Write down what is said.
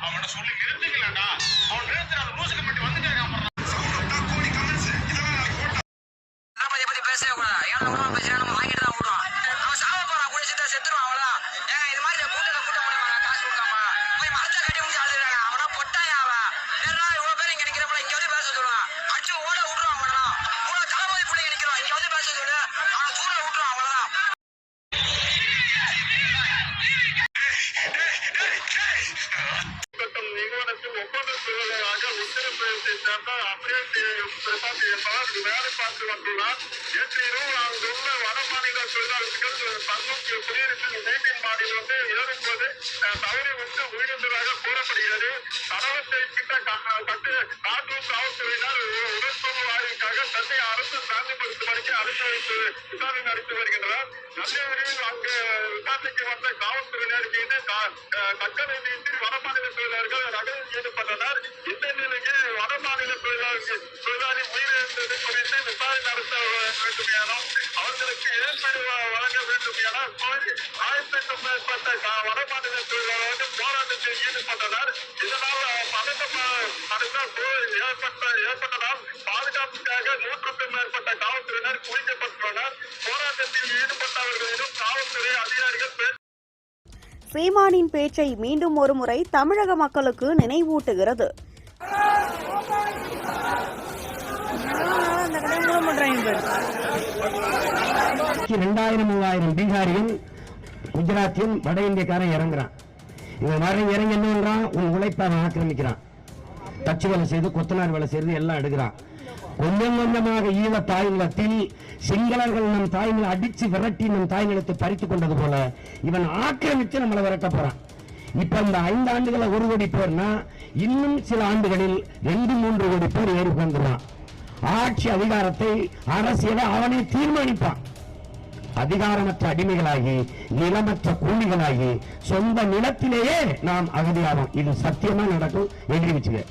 அவனை சொல்லி நிறுத்துக்கலடா. அவன் நிறுத்துற அந்த லூசு கமிட்டி வந்துட்டாங்க. பேசவே கூடாது. ஏன்னா உணவு பேசுறா நம்ம வாங்கிட்டு தான் விடுவோம். அவன் சாவ போறான், குடிச்சுட்டா செத்துருவான். அவ்வளவுதான். ஏங்க இது மாதிரி கூட்டத்தை கூட்ட முடியுமா? காசு கொடுக்காம போய் மரத்தை கட்டி முடிச்சு அழுதுறாங்க. அவனா பொட்டாயா அவன். வேறா இவ்வளவு பேர் இங்க நிக்கிறப்பல இங்க வந்து பேச சொல்லுவான். அடிச்சு ஓட விட்டுருவான். அவனா இவ்வளவு தளபதி பிள்ளைங்க நிக்கிறோம். இங்க வந்து பேச சொல்லு. அவனை தூர விட்டுருவான். அவ்வளவுதான். நிறுவனத்தில் ஒப்பந்த தொழிலாளராக உத்தரப்பிரதேசத்தை சேர்ந்த அபிரேஷ் பிரசாத் என்பவர் வேலை பார்த்து வந்துள்ளார். நேற்று இரவு அங்குள்ள வட மாநில தொழிலாளர்கள் தன்னுடைய குடியிருப்பில் வீட்டின் மாடியில் வந்து ஏறும்போது தவறி விட்டு உயிரிழந்ததாக கூறப்படுகிறது. தடவத்தை கிட்ட நாட்டூர் காவல்துறையினர் உடற்கூறு ஆய்வுக்காக தன்னை அரசு சாந்திப்படுத்தும்படிக்கு அரசு விசாரணை நடத்தி வருகின்றனர். நல்ல விரைவில் அங்கு விசாரணைக்கு வந்த காவல்துறையினர் மீது தக்கநீதியின்றி வடமாநில தொழிலாளர்கள் ரகளில் ஈடுபட்டனர். இந்த நிலையில் வடமாநில தொழிலாளி உயிரிழந்தது குறித்து விசாரணை நடத்த வேண்டும் எனவும் அவர்களுக்கு இழப்பீடு வழங்க வேண்டும் என கோரி 1000க்கும் மேற்பட்ட வடமாநில தொழிலாளர்கள் போராட்டத்தில் ஈடுபட்டனர். இதனால் பதட்டம் ஏற்பட்டதால் பாதுகாப்புக்காக 100க்கும் மேற்பட்ட காவல்துறையினர் குவிக்கப்பட்டுள்ளனர். போராட்டத்தில் ஈடுபட்டவர்களிடம் காவல்துறை அதிகாரிகள் சீமானின் பேச்சை மீண்டும் ஒருமுறை தமிழக மக்களுக்கு நினைவூட்டுகிறது. 2000-3000 பீகாரியும் குஜராத்தியும் வட இந்தியக்காரன் இறங்குறான். இவன் இறங்கி என்னன்றான், உன் உழைப்பை ஆக்கிரமிக்கிறான். தச்சு வேலை செய்து கொத்தனார் வேலை செய்து எல்லாம் எடுக்கிறான். கொஞ்சம் கொஞ்சமாக ஈழ தாய் நிலத்தில் சிங்களர்கள் நம் தாய் நிலம் அடிச்சு விரட்டி நம் தாய் நிலத்தை பறித்துக் கொண்டது போல இவன் ஆக்கிரமித்து நம்மளை விரட்ட போறான். இப்ப இந்த 5 ஆண்டுகளை 1 கோடி பேர்னா இன்னும் சில ஆண்டுகளில் 2-3 கோடி பேர் ஏறி வந்துடுவான். ஆட்சி அதிகாரத்தை அரசியலை அவனே தீர்மானிப்பான். அதிகாரமற்ற அடிமைகளாகி நிலமற்ற கூலிகளாகி சொந்த நிலத்திலேயே நாம் அகதியாகும். இது சத்தியமா நடக்கும். எழுதி வச்சுக்க.